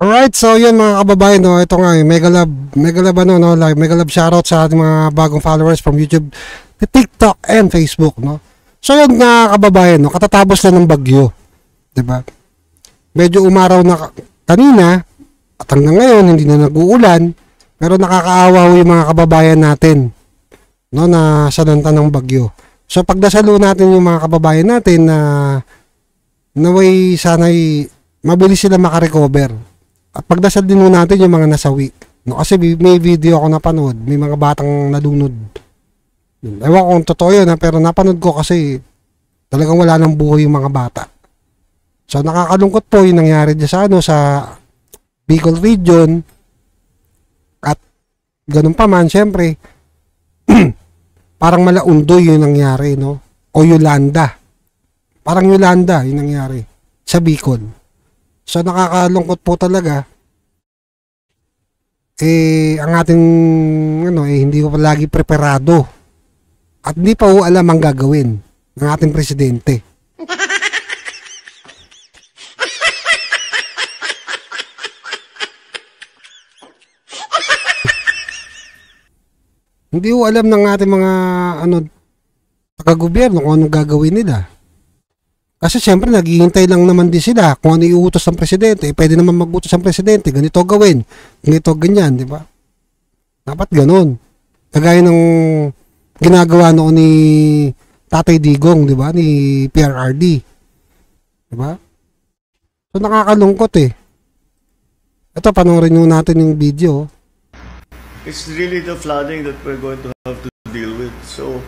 Alright, so yun mga kababayan, no, ito nga, mega love ano, no, like, mega love shoutout sa ating mga bagong followers from YouTube, TikTok, and Facebook, no. So yun nga kababayan, no, katatapos na ng bagyo, 'di ba? Medyo umaraw na kanina at hanggang ngayon hindi na nag-uulan, pero nakakaawa yung mga kababayan natin, no, na salanta ng bagyo. So pagdasalo natin yung mga kababayan natin na naway sana'y mabilis sila makarecover. At pagdasal din natin yung mga nasawi. No, kasi may video ako napanood, may mga batang nadunod. Ewan ko kung totoo yun, pero napanood ko kasi talagang wala nang buhay yung mga bata. So nakakalungkot po yung nangyari dyan sa sa Bicol region. At ganun pa man, syempre parang Malaundoy yung nangyari, no? O Yolanda. Parang Yolanda yung nangyari sa Bicol. So nakakalungkot po talaga. Ang ating hindi ko palagi preparado. At hindi pa ho alam ang gagawin ng ating presidente. Hindi ho alam ng ating mga taga-gobyerno kung anong gagawin nila. Kasi siyempre naghihintay lang naman din sila kung ano iuutos ng presidente. Pwede naman mag-utos ng presidente, ganito gawin, ganito ganyan, di ba? Dapat ganun. Kagaya ng ginagawa noon ni Tatay Digong, di ba? Ni PRRD. Di ba? So nakakalungkot eh. Ito, panoorin nyo natin yung video. It's really the flooding that we're going to have to deal with. So,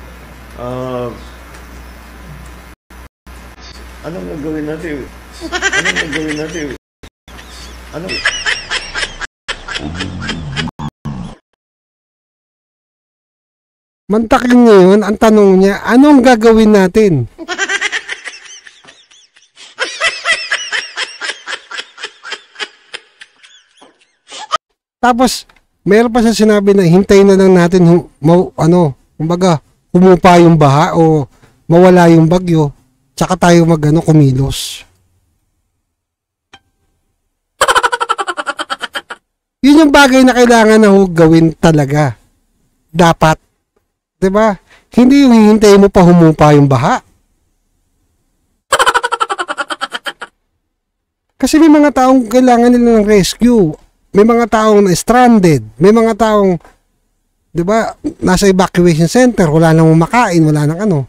anong gagawin natin? Mantakin ngayon, ang tanong niya, anong gagawin natin? Tapos, meron pa siya sinabi na hintayin na lang natin kumbaga, humupa yung baha o mawala yung bagyo. Tsaka tayo kumilos. Yun yung bagay na kailangan na gawin talaga. Dapat. 'Di ba? Hindi yung hihintayin mo pa humupa yung baha. Kasi may mga taong kailangan nila ng rescue. May mga taong stranded. May mga taong, 'di ba, nasa evacuation center, wala nang makain, wala nang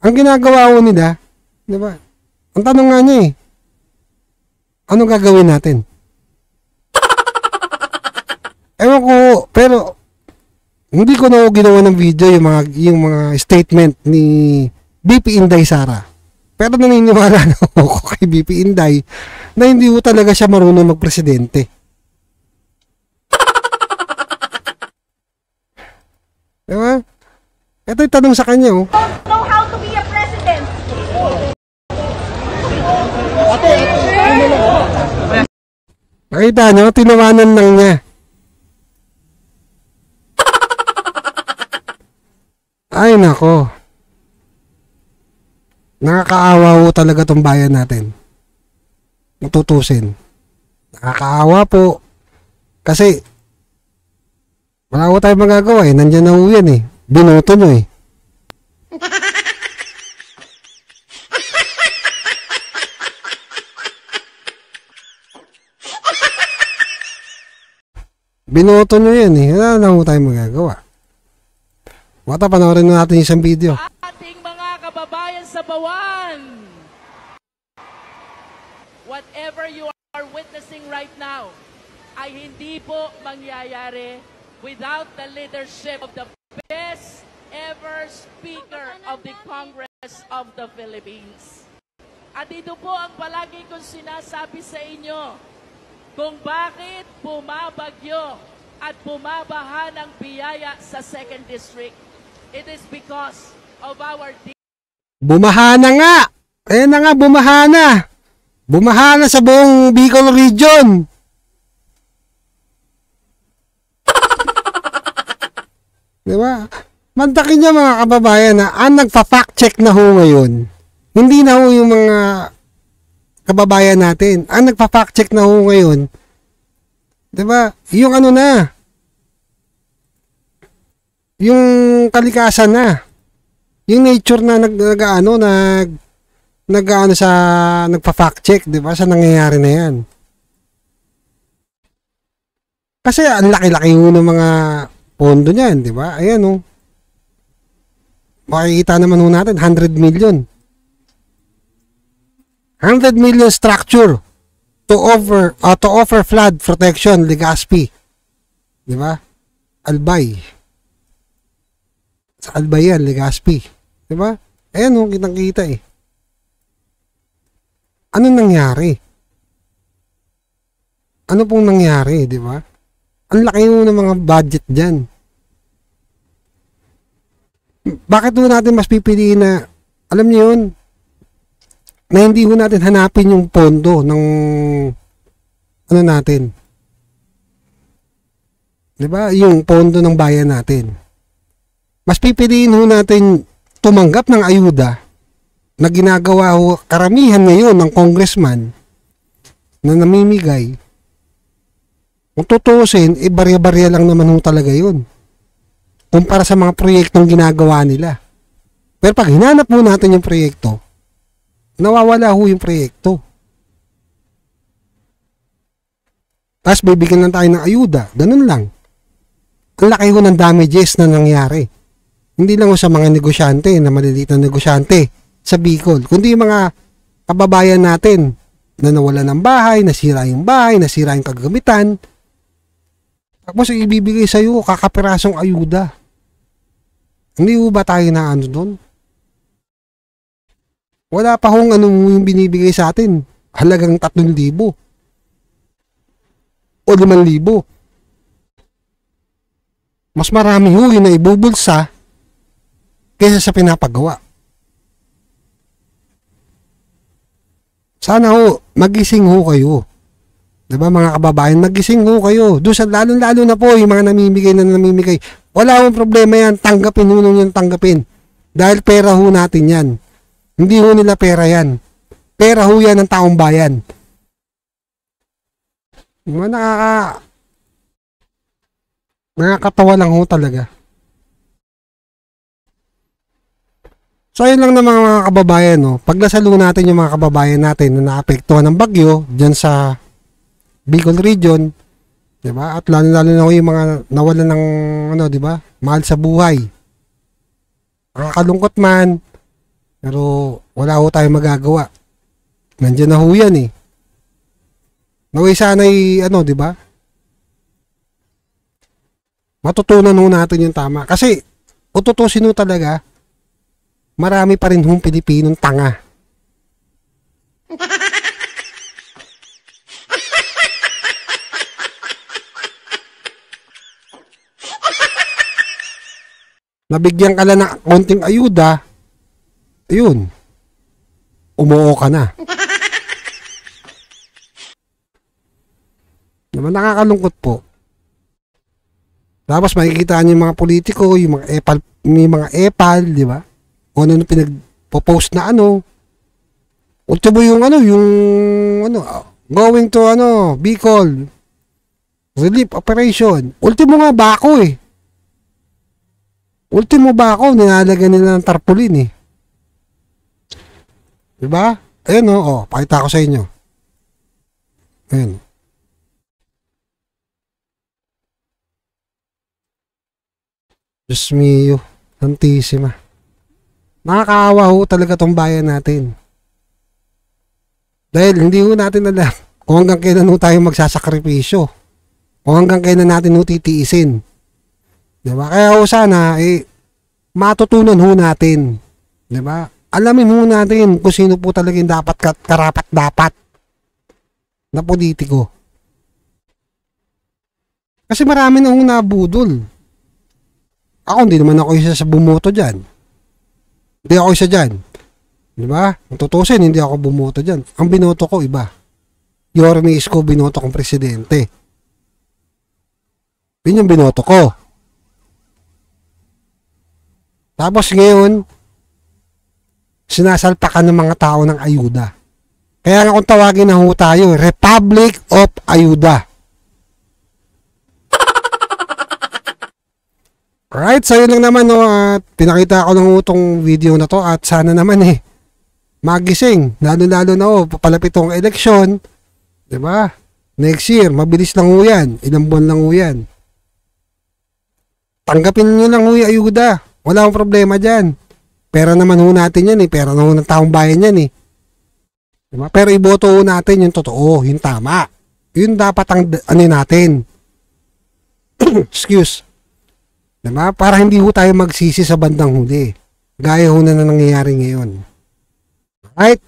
Ang ginagawa ko nila, di ba? Ang tanong nga niya anong gagawin natin? Ewan ko, pero hindi ko na ginawa ng video yung mga statement ni BP Inday Sara. Pero naniniwala na ako kay BP Inday na hindi ko talaga siya marunong magpresidente. Di ba? Ito yung tanong sa kanya, know how to be a president. Nakita nyo, tinawanan lang niya. Ay nako. Nakakaawa po talaga tong bayan natin. Matutusin. Nakakaawa po. Kasi wala ko tayong magagawa Nandyan na po yan Binoto nyo Binoto nyo yan Wala na po tayong magagawa. Wata, panoorin natin isang video. Ating mga kababayan sa Bawan, whatever you are witnessing right now ay hindi po mangyayari without the leadership of the best ever Speaker of the Congress of the Philippines. At ito po ang palagi kong sinasabi sa inyo kung bakit bumabagyo at bumabaha ng biyaya sa 2nd District. It is because of our... Bumaha na nga! Ayan na nga, bumaha na! Bumaha na sa buong Bicol region! Diba? Mantakin niyo mga kababayan na ang nagpa-fact check na ho ngayon, hindi na ho yung mga kababayan natin. Ang nagpa-fact check na ho ngayon, 'di ba? Yung ano na, yung kalikasan na, yung nature na nagpa-fact check, 'di ba? Sa nangyayari na 'yan. Kasi ang laki-laki ho ng mga pondo niyan, 'di ba? Ayan oh. Makikita naman ho natin 100 million. 100 million structure to offer flood protection, Legazpi. 'Di ba? Albay. Sa Albay yan, Legazpi. 'Di ba? Ayan oh, kitang-kita eh. Ano nangyari? Ano pong nangyari, 'di ba? Ang laki ho ng mga budget diyan. Bakit ho natin mas pipiliin na, alam niyo yun, na hindi ho natin hanapin yung pondo ng ano natin, 'di ba? Yung pondo ng bayan natin. Mas pipiliin ho natin tumanggap ng ayuda na ginagawa ho karamihan ngayon ng congressman na namimigay. Kung tutuusin, barya-barya lang naman ho talaga yun kumpara sa mga proyektong ginagawa nila. Pero pag hinanap mo natin yung proyekto, nawawala ho yung proyekto. Tapos bibigyan lang tayo ng ayuda. Ganun lang. Ang laki ho ng damages na nangyari. Hindi lang ho sa mga negosyante, na maliliit na negosyante sa Bicol, kundi yung mga kababayan natin na nawala ng bahay, nasira yung bahay, nasira yung kagamitan. Tapos ibibigay sa iyo kakapirasong ayuda. Hindi ho ba tayo na ano doon? Wala pa hong ano yung binibigay sa atin. Halagang 3,000 o 5,000. Mas marami ho yung naibubulsa kaysa sa pinapagawa. Sana ho, magising ho kayo. Diba mga kababayan, magising ho kayo. Doon sa lalo-lalo na po yung mga namimigay. Wala hong problema yan. Tanggapin ho nung yung tanggapin. Dahil pera ho natin yan. Hindi ho nila pera yan. Pera ho yan ng taong bayan. Mga nakakatawa lang ho talaga. So ayun lang na mga kababayan, no. Paglasalo natin yung mga kababayan natin na naapektuhan ng bagyo diyan sa Bicol region, 'di ba? At lalo-lalo na yung mga nawalan ng ano, 'di ba? Mahal sa buhay. Nakakalungkot man, pero wala ho tayong magagawa. Nandiyan na ho yan eh. Naway sana'y ano, 'di ba? Matutunan ho natin yung tama. Kasi ututusin ho talaga, marami pa rin hong Pilipinong tanga. Nabigyan ka lang ng konting ayuda, ayun, umuo ka na. Naman nakakalungkot po. Tapos makikita niyo yung mga politiko, yung mga epal, di ba? Kung ano pinagpo-post na ano. Ultimo yung going to Bicol relief operation. Ultimo nga bako eh. Ultimo bako, nilalagyan nila ng tarpaulin eh. Diba? Ayun pakita ko sa inyo. Ayun. Diyos mio, santisima. Nakakaawa ho talaga tong bayan natin. Dahil hindi ho natin alam kung hanggang kailan ho tayo magsasakripisyo. Kung hanggang kailan natin ho titiisin. Diba? Kaya ho sana, matutunan ho natin. Diba? Alamin ho natin kung sino po talaga yung dapat karapat-dapat na politiko. Kasi marami na hong nabudol. Ako, hindi naman ako isa sa bumoto dyan. Hindi ako isa dyan. Diba? Kung tutusin, hindi ako bumoto dyan. Ang binoto ko, iba. Yorme Isko, binoto kong presidente. Yun yung binoto ko. Tapos ngayon, sinasalpakan ng mga tao ng ayuda. Kaya nga kung tawagin na ho tayo, Republic of Ayuda. Alright, so yun lang naman, no, at pinakita ko lang itong video na to at sana naman magising, lalo na papalapit tong eleksyon, diba? Next year, mabilis lang ho yan, ilang buwan lang ho yan. Tanggapin nyo lang ho yung ayuda, wala akong problema dyan. Pera naman ho natin yan pera na ho ng taong bayan yan diba? Pero iboto ho natin yung totoo, yung tama. Yun dapat ang natin. Excuse. Diba? Para hindi ho tayo magsisi sa bandang huli. Gaya ho na nangyayari ngayon. Right?